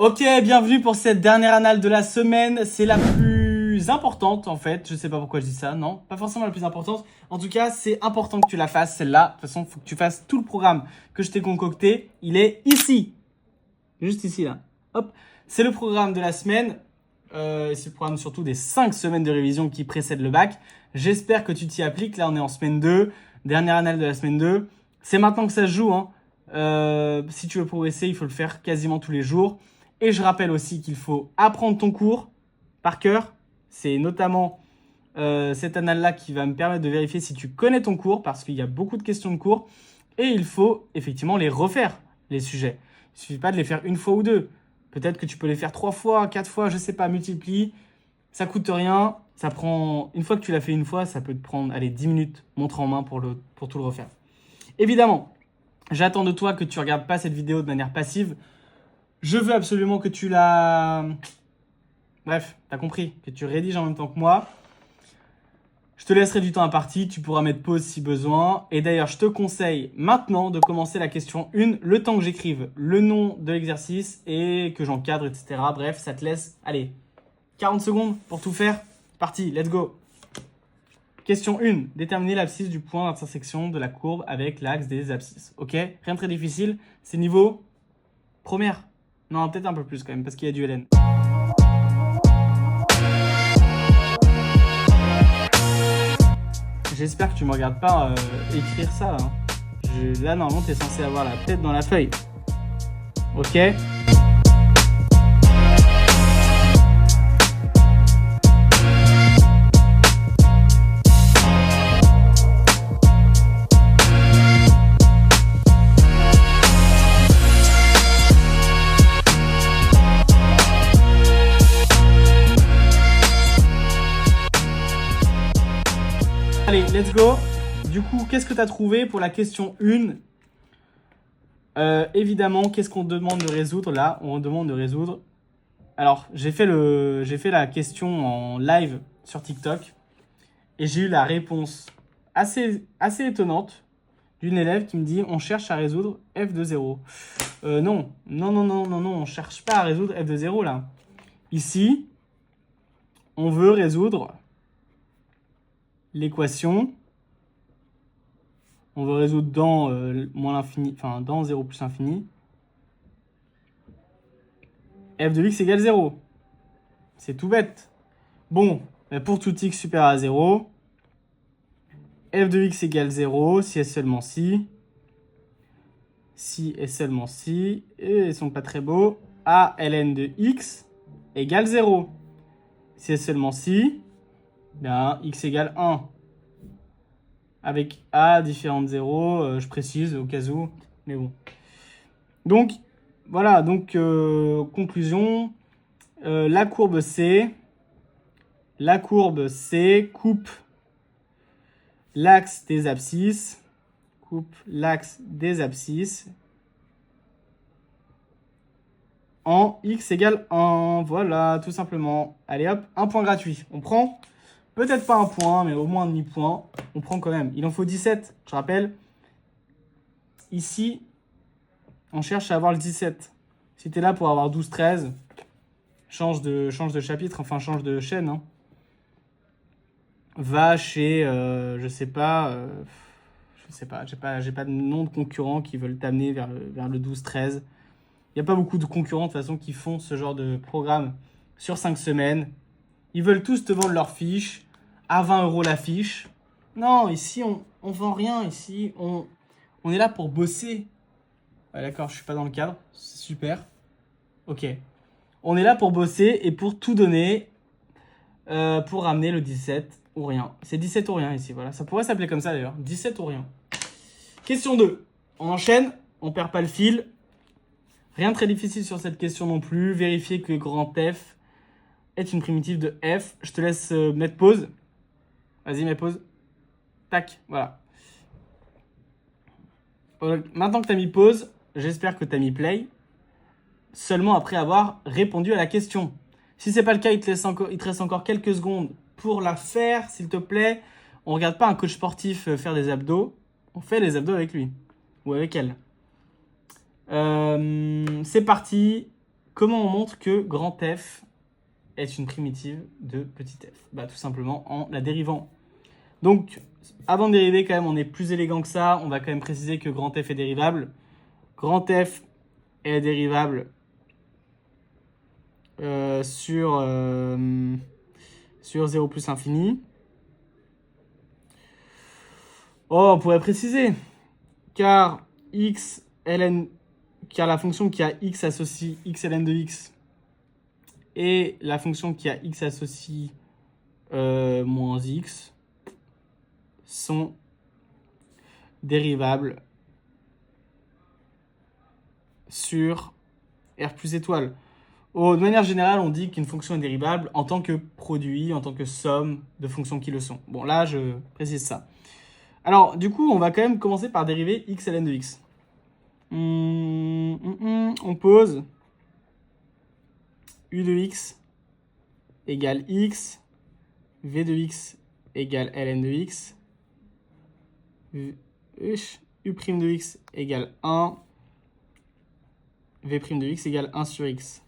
Ok, bienvenue pour cette dernière annale de la semaine. C'est la plus importante en fait. Je sais pas pourquoi je dis ça, non, pas forcément la plus importante. En tout cas, c'est important que tu la fasses celle-là. De toute façon, il faut que tu fasses tout le programme que je t'ai concocté. Il est ici. Juste ici là. Hop. C'est le programme de la semaine. C'est le programme surtout des 5 semaines de révision qui précèdent le bac. J'espère que tu t'y appliques. Là, on est en semaine 2. Dernière annale de la semaine 2. C'est maintenant que ça se joue, hein. Si tu veux progresser, il faut le faire quasiment tous les jours. Et je rappelle aussi qu'il faut apprendre ton cours par cœur. C'est notamment cette annale-là qui va me permettre de vérifier si tu connais ton cours, parce qu'il y a beaucoup de questions de cours. Et il faut effectivement les refaire, les sujets. Il ne suffit pas de les faire une fois ou deux. Peut-être que tu peux les faire 3 fois, 4 fois, je ne sais pas, multiplie. Ça coûte rien. Ça prend, une fois que tu l'as fait une fois, ça peut te prendre 10 minutes, montre en main pour tout le refaire. Évidemment, j'attends de toi que tu ne regardes pas cette vidéo de manière passive. Je veux absolument que tu la... Bref, t'as compris, que tu rédiges en même temps que moi. Je te laisserai du temps imparti, tu pourras mettre pause si besoin. Et d'ailleurs, je te conseille maintenant de commencer la question 1, le temps que j'écrive le nom de l'exercice et que j'encadre, etc. Bref, ça te laisse, allez, 40 secondes pour tout faire. Parti, let's go. Question 1, déterminer l'abscisse du point d'intersection de la courbe avec l'axe des abscisses. Ok, rien de très difficile, c'est niveau première. Non, peut-être un peu plus quand même, parce qu'il y a du LN. J'espère que tu me regardes pas écrire ça. Hein. Là, normalement, tu es censé avoir la tête dans la feuille. Ok. Allez, let's go. Du coup, qu'est-ce que tu as trouvé pour la question 1 ? Évidemment, qu'est-ce qu'on demande de résoudre là ? On demande de résoudre... Alors, j'ai fait la question en live sur TikTok et j'ai eu la réponse assez étonnante d'une élève qui me dit « On cherche à résoudre f de 0 ». Non, on ne cherche pas à résoudre f de 0 là. Ici, on veut résoudre l'équation. On veut résoudre dans moins l'infini, enfin dans 0 plus l'infini. F de x égale 0. C'est tout bête. Bon, pour tout x supérieur à 0, f de x égale 0, si et seulement si. Si et seulement si. Et ils sont pas très beaux. A ln de x égale 0. Si et seulement si, bien x égale 1. Avec A différent de 0, je précise au cas où, mais bon. Donc, voilà, conclusion, la courbe C coupe l'axe des abscisses, en x égale 1, voilà, tout simplement. Allez hop, un point gratuit, on prend. Peut-être pas un point, mais au moins un demi-point. On prend quand même. Il en faut 17, je rappelle. Ici, on cherche à avoir le 17. Si tu es là pour avoir 12, 13, change de chapitre, enfin change de chaîne. Hein. Va chez, je sais pas, j'ai pas de nom de concurrents qui veulent t'amener vers le 12, 13. Il n'y a pas beaucoup de concurrents de toute façon qui font ce genre de programme sur 5 semaines. Ils veulent tous te vendre leur fiche à 20 € la fiche. Non, ici, on vend rien. Ici, on est là pour bosser. Ouais, d'accord, je suis pas dans le cadre. C'est super. Ok. On est là pour bosser et pour tout donner pour ramener le 17 ou rien. C'est 17 ou rien ici, voilà. Ça pourrait s'appeler comme ça d'ailleurs. 17 ou rien. Question 2. On enchaîne. On perd pas le fil. Rien de très difficile sur cette question non plus. Vérifier que grand F est une primitive de f. Je te laisse mettre pause. Vas-y, mets pause. Tac, voilà. Maintenant que tu as mis pause, j'espère que tu as mis play. Seulement après avoir répondu à la question. Si ce n'est pas le cas, il te reste encore quelques secondes pour la faire, s'il te plaît. On ne regarde pas un coach sportif faire des abdos. On fait les abdos avec lui. Ou avec elle. C'est parti. Comment on montre que grand F est une primitive de petit f? Bah, tout simplement en la dérivant. Donc, avant de dériver, quand même, on est plus élégant que ça. On va quand même préciser que grand F est dérivable. Grand F est dérivable sur 0 plus infini. Oh, on pourrait préciser. Car la fonction qui a x associe x ln de x et la fonction qui a x associe moins x sont dérivables sur R plus étoile. De manière générale, on dit qu'une fonction est dérivable en tant que produit, en tant que somme de fonctions qui le sont. Bon, là, je précise ça. Alors, du coup, on va quand même commencer par dériver x ln de x. On pose u de x égale x, v de x égale ln de x, u' de x égale 1, v' de x égale 1 sur x,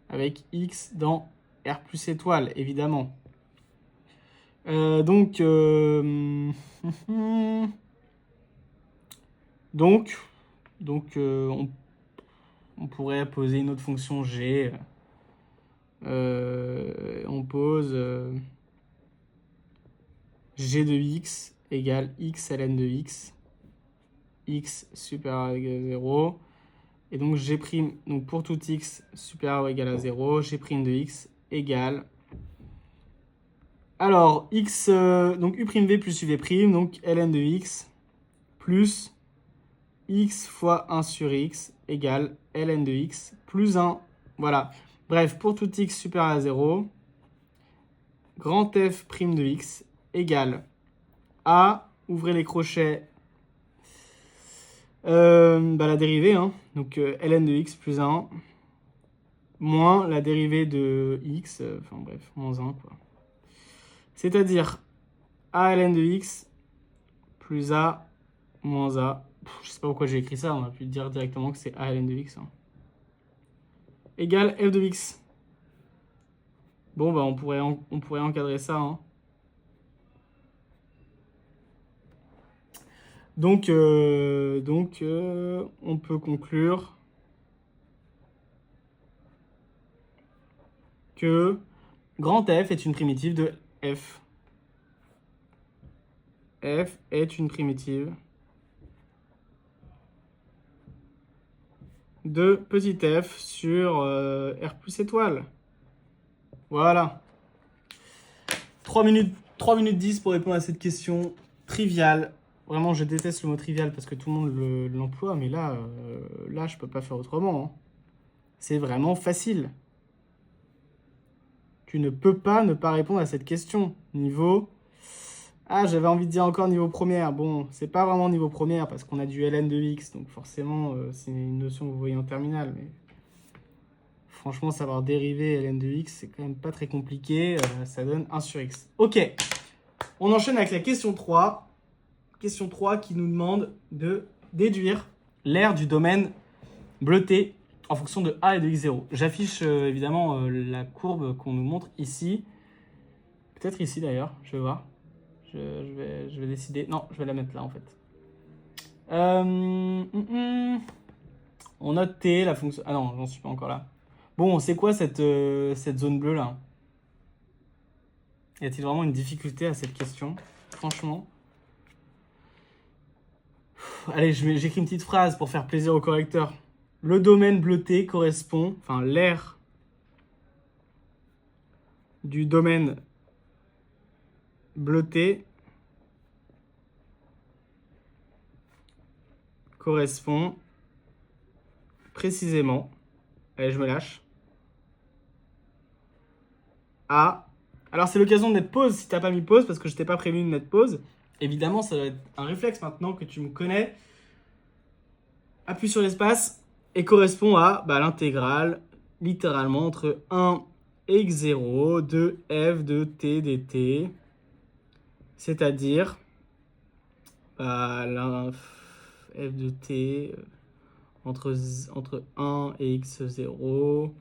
avec x dans R plus étoile, évidemment. Donc, on pourrait poser une autre fonction g. On pose g de x égale x ln de x supérieur ou égal à 0. Et donc, donc pour tout x supérieur ou égal à 0, g' de x égale... Alors, x, donc u'v plus uv', donc ln de x plus x fois 1 sur x égale ln de x plus 1. Voilà. Bref, pour tout x supérieur à 0, grand f' de x égale a, ouvrez les crochets, la dérivée, hein, donc ln de x plus 1, moins la dérivée de x, enfin bref, moins 1, quoi. C'est-à-dire a ln de x plus a moins a. Je sais pas pourquoi j'ai écrit ça, on a pu dire directement que c'est a ln de x. Hein. Égale f de x. Bon, bah on pourrait encadrer ça. Hein. Donc, on peut conclure que grand F est une primitive de f. F est une primitive de petit f sur R plus étoile. Voilà. 3 minutes 10 pour répondre à cette question triviale. Vraiment, je déteste le mot trivial parce que tout le monde l'emploie, mais là, je peux pas faire autrement. Hein. C'est vraiment facile. Tu ne peux pas ne pas répondre à cette question. Niveau... Ah, j'avais envie de dire encore niveau première. Bon, c'est pas vraiment niveau première parce qu'on a du ln de x, donc forcément, c'est une notion que vous voyez en terminale. Mais franchement, savoir dériver ln de x, c'est quand même pas très compliqué. Ça donne 1 sur x. Ok, on enchaîne avec la question 3. Question 3 qui nous demande de déduire l'aire du domaine bleuté en fonction de a et de x0. J'affiche évidemment la courbe qu'on nous montre ici. Peut-être ici d'ailleurs, je vais voir. Je vais décider. Non, je vais la mettre là en fait. On note T, la fonction... Ah non, j'en suis pas encore là. Bon, c'est quoi cette zone bleue là? Y a-t-il vraiment une difficulté à cette question? Franchement. Allez, j'écris une petite phrase pour faire plaisir au correcteur. Le domaine bleuté correspond, enfin l'aire du domaine bleuté correspond précisément, allez je me lâche, à... Alors c'est l'occasion de mettre pause si t'as pas mis pause parce que je t'ai pas prévu de mettre pause. Évidemment ça doit être un réflexe maintenant que tu me connais. Appuie sur l'espace et correspond à l'intégrale littéralement entre 1 et x0 de f de t dt. C'est-à-dire f de t entre 1 et x0,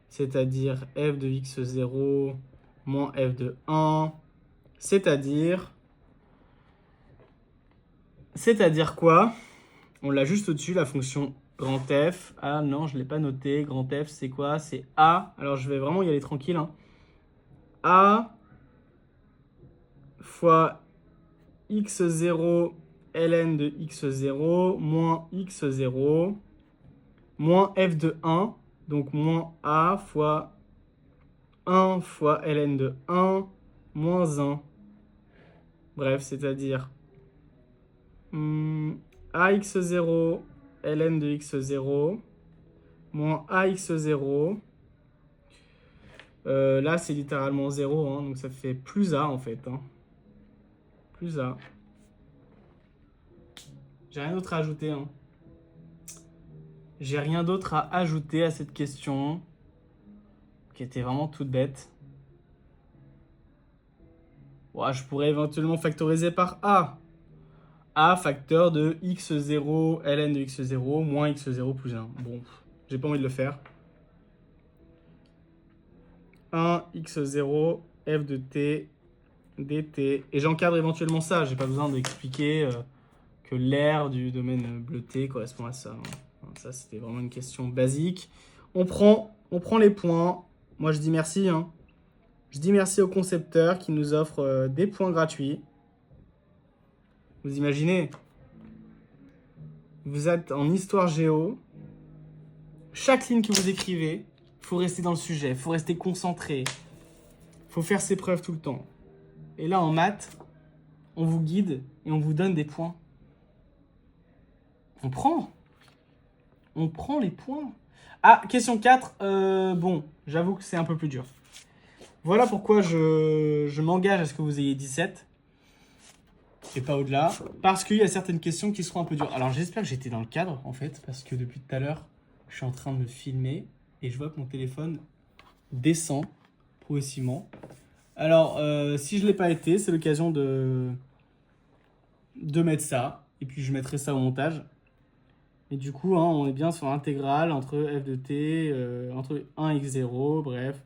c'est-à-dire f de x0 moins f de 1, c'est-à-dire quoi? On l'a juste au-dessus, la fonction grand F. Ah non, je ne l'ai pas noté. Grand F, c'est quoi? C'est A. Alors, je vais vraiment y aller tranquille. Hein. A fois x0 ln de x0 moins x0 moins f de 1. Donc, moins A fois 1 fois ln de 1 moins 1. Bref, c'est-à-dire ax0 ln de x0 moins ax0. Là, c'est littéralement 0, hein, donc ça fait plus a en fait. Hein. Plus a. J'ai rien d'autre à ajouter. Hein. J'ai rien d'autre à ajouter à cette question, qui était vraiment toute bête. Ouais, je pourrais éventuellement factoriser par a. A facteur de x0 ln de x0 moins x0 plus 1. Bon, j'ai pas envie de le faire. 1 x0 f de t dt. Et j'encadre éventuellement ça. J'ai pas besoin d'expliquer que l'aire du domaine bleuté correspond à ça. Hein. Ça, c'était vraiment une question basique. On prend les points. Moi, je dis merci. Hein. Je dis merci au concepteur qui nous offre des points gratuits. Vous imaginez? Vous êtes en histoire géo. Chaque ligne que vous écrivez, il faut rester dans le sujet, il faut rester concentré. Il faut faire ses preuves tout le temps. Et là, en maths, on vous guide et on vous donne des points. On prend les points. Ah, question 4. Bon, j'avoue que c'est un peu plus dur. Voilà pourquoi je m'engage à ce que vous ayez 17. Et pas au-delà. Parce qu'il y a certaines questions qui seront un peu dures. Alors, j'espère que j'étais dans le cadre, en fait. Parce que depuis tout à l'heure, je suis en train de me filmer. Et je vois que mon téléphone descend progressivement. Alors, si je ne l'ai pas été, c'est l'occasion de mettre ça. Et puis, je mettrai ça au montage. Et du coup, hein, on est bien sur l'intégrale entre f de t, entre 1 et x0, bref.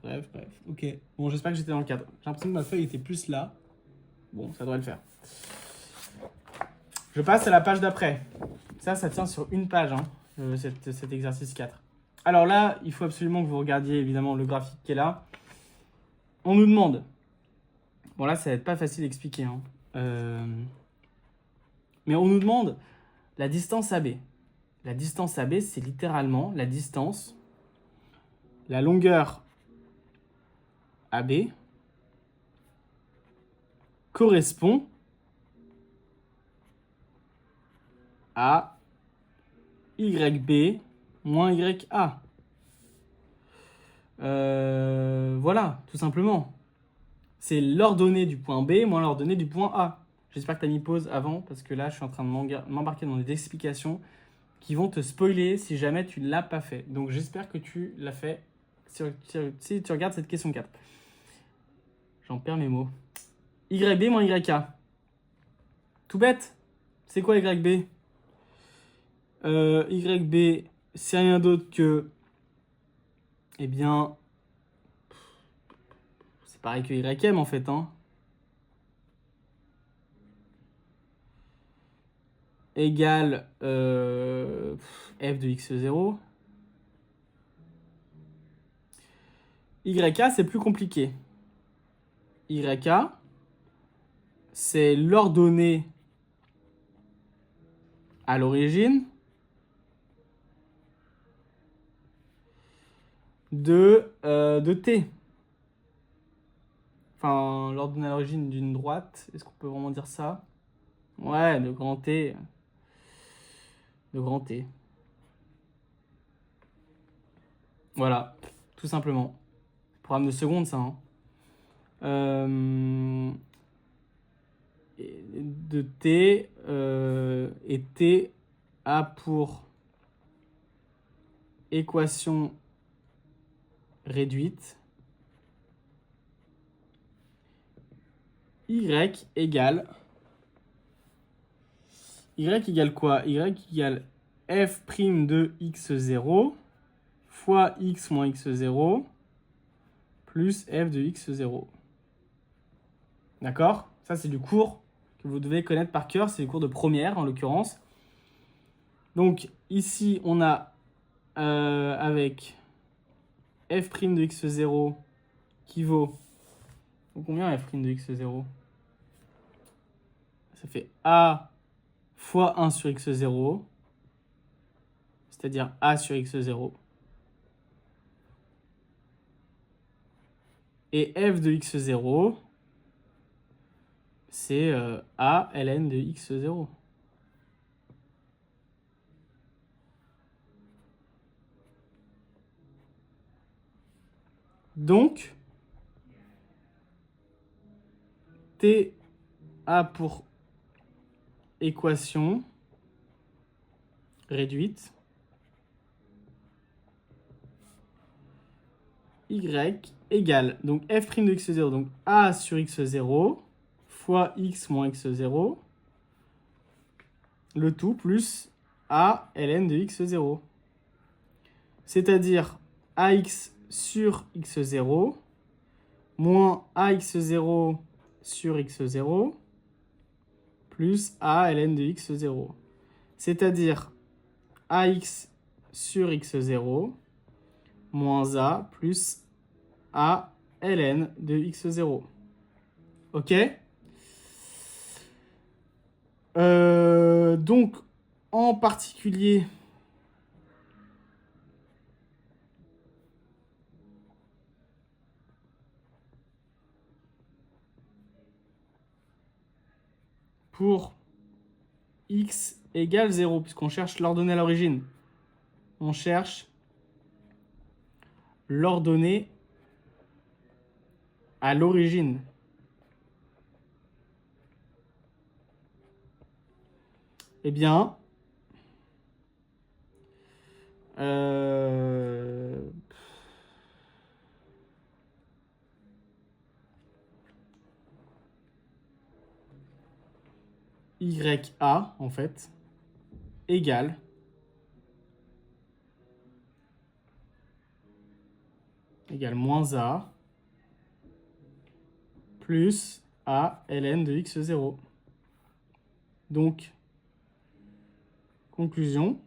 Ok. Bon, j'espère que j'étais dans le cadre. J'ai l'impression que ma feuille était plus là. Bon, ça devrait le faire. Je passe à la page d'après. Ça tient sur une page, hein, cet exercice 4. Alors là, il faut absolument que vous regardiez évidemment le graphique qui est là. On nous demande... Bon là, ça va être pas facile à expliquer. Hein. Mais on nous demande la distance AB. La distance AB, c'est littéralement la distance, la longueur AB correspond à YB moins YA. Voilà, tout simplement. C'est l'ordonnée du point B moins l'ordonnée du point A. J'espère que tu as mis pause avant, parce que là, je suis en train de m'embarquer dans des explications qui vont te spoiler si jamais tu ne l'as pas fait. Donc, j'espère que tu l'as fait si tu regardes cette question 4. J'en perds mes mots. YB moins YA. Tout bête. C'est quoi YB? YB, c'est rien d'autre que... Eh bien... C'est pareil que YM en fait, hein. Égale f de x0. YK, c'est plus compliqué. YK, c'est l'ordonnée à l'origine de T. Enfin, l'ordonnée à l'origine d'une droite. Est-ce qu'on peut vraiment dire ça? Ouais, de grand T. De grand T. Voilà, tout simplement. Programme de seconde, ça. Hein. De T et T a pour équation réduite Y égale quoi? Y égale f' de x0 fois x moins x0 plus f de x0. D'accord? Ça, c'est du cours que vous devez connaître par cœur. C'est le cours de première, en l'occurrence. Donc, ici, on a avec f' de x0 qui vaut... Combien f' de x0? Ça fait a fois 1 sur x0, c'est-à-dire a sur x0. Et f de x0, c'est a ln de x0. Donc, T a pour équation réduite y égale, donc f' de x0, donc a sur x0 fois x moins x0, le tout plus a ln de x0. C'est-à-dire ax sur x0 moins ax0 sur x0 plus a ln de x0. C'est-à-dire ax sur x0 moins a plus a ln de x0. Ok? Donc, en particulier, pour x égale 0, puisqu'on cherche l'ordonnée à l'origine. On cherche l'ordonnée à l'origine. Eh bien, YA, en fait, égale moins A plus A ln de x0. Donc, conclusion,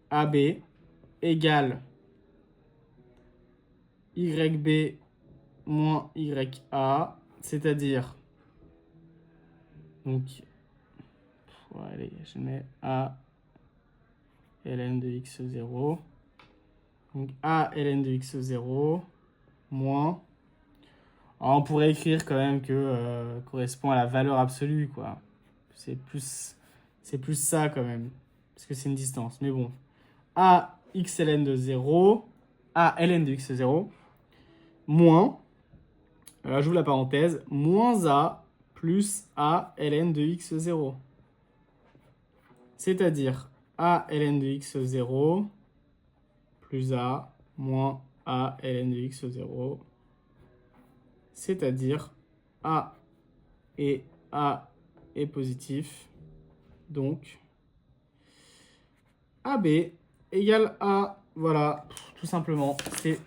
AB égale YB moins YA, c'est-à-dire, donc, allez, je mets A ln de x0, donc A ln de x0 moins, alors on pourrait écrire quand même que correspond à la valeur absolue, quoi. C'est plus ça quand même, parce que c'est une distance, mais bon. A x ln de 0, A ln de x0, moins, j'ouvre la parenthèse, moins A plus A ln de x0. C'est-à-dire A ln de x0 plus A moins A ln de x0. C'est-à-dire A et A est positif. Donc, AB égale A. Voilà, tout simplement.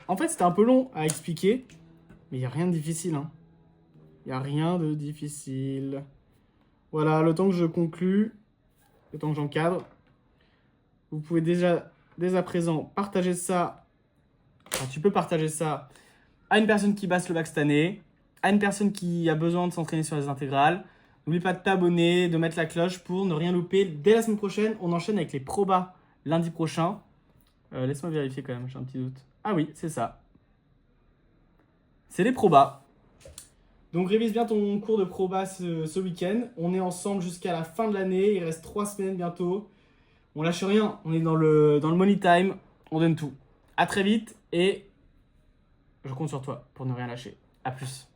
En fait, c'était un peu long à expliquer, mais il n'y a rien de difficile. Hein. Il n'y a rien de difficile. Voilà, le temps que je conclue, le temps que j'encadre, vous pouvez déjà, dès à présent, partager ça. Enfin, tu peux partager ça à une personne qui passe le bac cette année, à une personne qui a besoin de s'entraîner sur les intégrales. N'oublie pas de t'abonner, de mettre la cloche pour ne rien louper. Dès la semaine prochaine, on enchaîne avec les probas lundi prochain. Laisse-moi vérifier quand même, j'ai un petit doute. Ah oui, c'est ça. C'est les probas. Donc révise bien ton cours de probas ce week-end. On est ensemble jusqu'à la fin de l'année. Il reste 3 semaines bientôt. On lâche rien. On est dans le money time. On donne tout. À très vite et je compte sur toi pour ne rien lâcher. À plus.